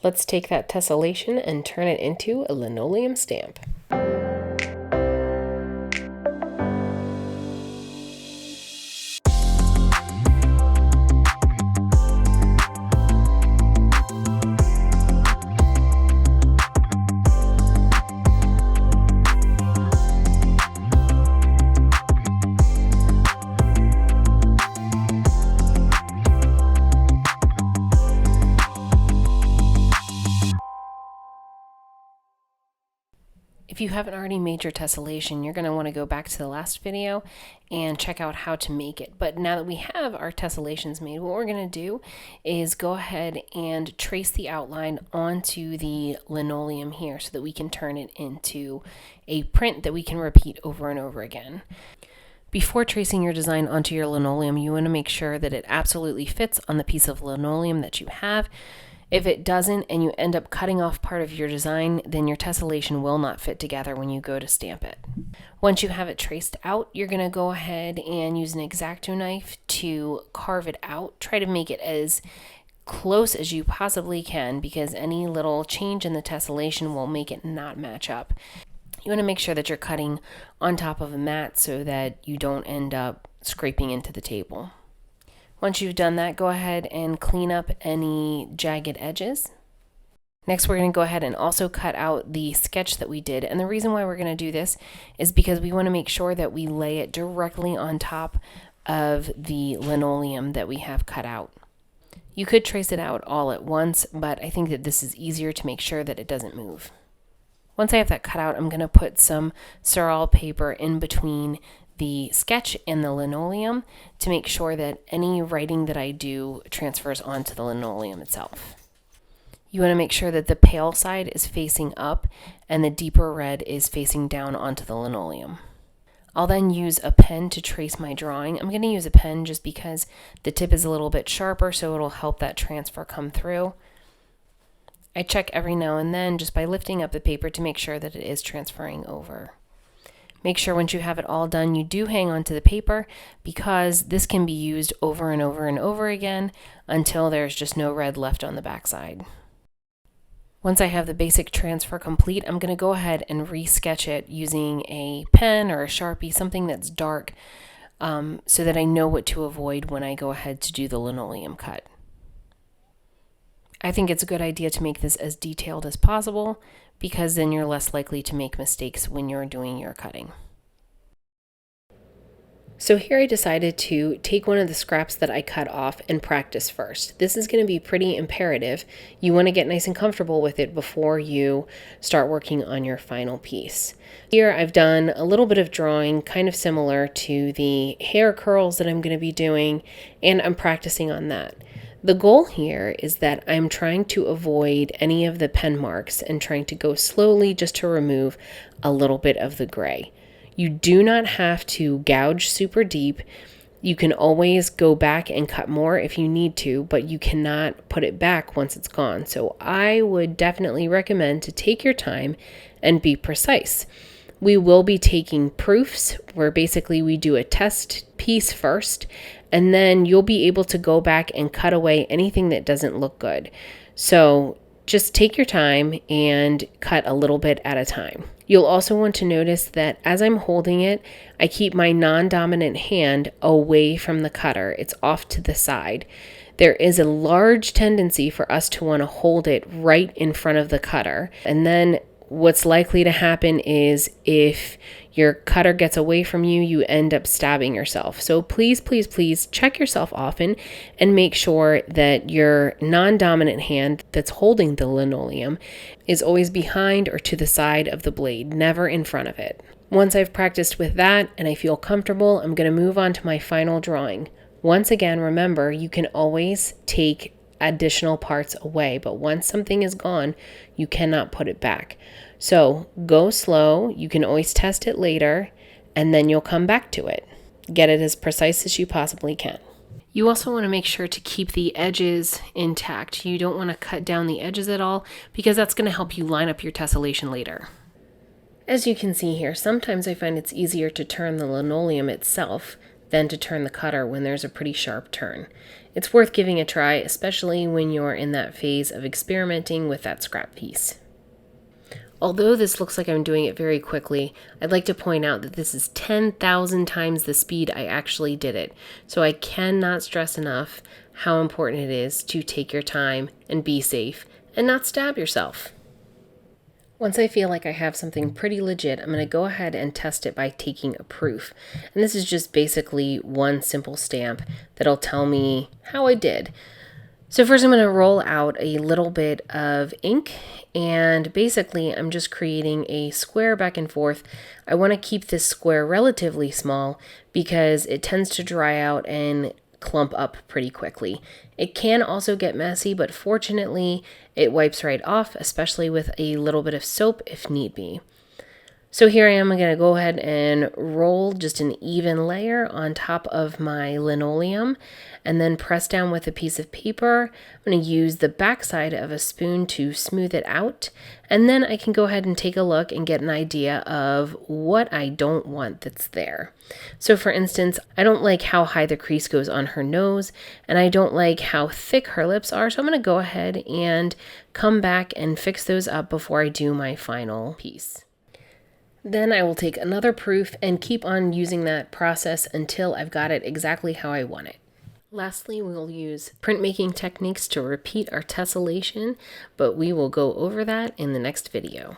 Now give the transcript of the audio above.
Let's take that tessellation and turn it into a linoleum stamp. If you haven't already made your tessellation, you're going to want to go back to the last video and check out how to make it. But now that we have our tessellations made, what we're going to do is go ahead and trace the outline onto the linoleum here so that we can turn it into a print that we can repeat over and over again. Before tracing your design onto your linoleum, you want to make sure that it absolutely fits on the piece of linoleum that you have. If it doesn't and you end up cutting off part of your design, then your tessellation will not fit together when you go to stamp it. Once you have it traced out, you're going to go ahead and use an X-Acto knife to carve it out. Try to make it as close as you possibly can, because any little change in the tessellation will make it not match up. You want to make sure that you're cutting on top of a mat so that you don't end up scraping into the table. Once you've done that, go ahead and clean up any jagged edges. Next, we're going to go ahead and also cut out the sketch that we did. And the reason why we're going to do this is because we want to make sure that we lay it directly on top of the linoleum that we have cut out. You could trace it out all at once, but I think that this is easier to make sure that it doesn't move. Once I have that cut out, I'm going to put some Surall paper in between the sketch and the linoleum to make sure that any writing that I do transfers onto the linoleum itself. You want to make sure that the pale side is facing up and the deeper red is facing down onto the linoleum. I'll then use a pen to trace my drawing. I'm going to use a pen just because the tip is a little bit sharper, so it'll help that transfer come through. I check every now and then just by lifting up the paper to make sure that it is transferring over. Make sure once you have it all done, you do hang on to the paper, because this can be used over and over and over again until there's just no red left on the backside. Once I have the basic transfer complete, I'm going to go ahead and re-sketch it using a pen or a Sharpie, something that's dark, so that I know what to avoid when I go ahead to do the linoleum cut. I think it's a good idea to make this as detailed as possible, because then you're less likely to make mistakes when you're doing your cutting. So here I decided to take one of the scraps that I cut off and practice first. This is going to be pretty imperative. You want to get nice and comfortable with it before you start working on your final piece. Here I've done a little bit of drawing, kind of similar to the hair curls that I'm going to be doing, and I'm practicing on that. The goal here is that I'm trying to avoid any of the pen marks and trying to go slowly just to remove a little bit of the gray. You do not have to gouge super deep. You can always go back and cut more if you need to, but you cannot put it back once it's gone. So I would definitely recommend to take your time and be precise. We will be taking proofs where basically we do a test piece first, and then you'll be able to go back and cut away anything that doesn't look good. So just take your time and cut a little bit at a time. You'll also want to notice that as I'm holding it, I keep my non-dominant hand away from the cutter. It's off to the side. There is a large tendency for us to want to hold it right in front of the cutter. And then what's likely to happen is if your cutter gets away from you, you end up stabbing yourself. So please, please, please check yourself often and make sure that your non-dominant hand that's holding the linoleum is always behind or to the side of the blade, never in front of it. Once I've practiced with that and I feel comfortable, I'm going to move on to my final drawing. Once again, remember, you can always take additional parts away, but once something is gone, you cannot put it back. So go slow. You can always test it later, and then you'll come back to it. Get it as precise as you possibly can. You also want to make sure to keep the edges intact. You don't want to cut down the edges at all, because that's going to help you line up your tessellation later. As you can see here, sometimes I find it's easier to turn the linoleum itself than to turn the cutter when there's a pretty sharp turn. It's worth giving a try, especially when you're in that phase of experimenting with that scrap piece. Although this looks like I'm doing it very quickly, I'd like to point out that this is 10,000 times the speed I actually did it. So I cannot stress enough how important it is to take your time and be safe and not stab yourself. Once I feel like I have something pretty legit, I'm going to go ahead and test it by taking a proof. And this is just basically one simple stamp that'll tell me how I did. So first I'm going to roll out a little bit of ink, and basically I'm just creating a square back and forth. I want to keep this square relatively small because it tends to dry out and clump up pretty quickly. It can also get messy, but fortunately it wipes right off, especially with a little bit of soap if need be. So here I am, I'm going to go ahead and roll just an even layer on top of my linoleum and then press down with a piece of paper. I'm going to use the back side of a spoon to smooth it out, and then I can go ahead and take a look and get an idea of what I don't want that's there. So for instance, I don't like how high the crease goes on her nose, and I don't like how thick her lips are, so I'm going to go ahead and come back and fix those up before I do my final piece. Then I will take another proof and keep on using that process until I've got it exactly how I want it. Lastly, we'll use printmaking techniques to repeat our tessellation, but we will go over that in the next video.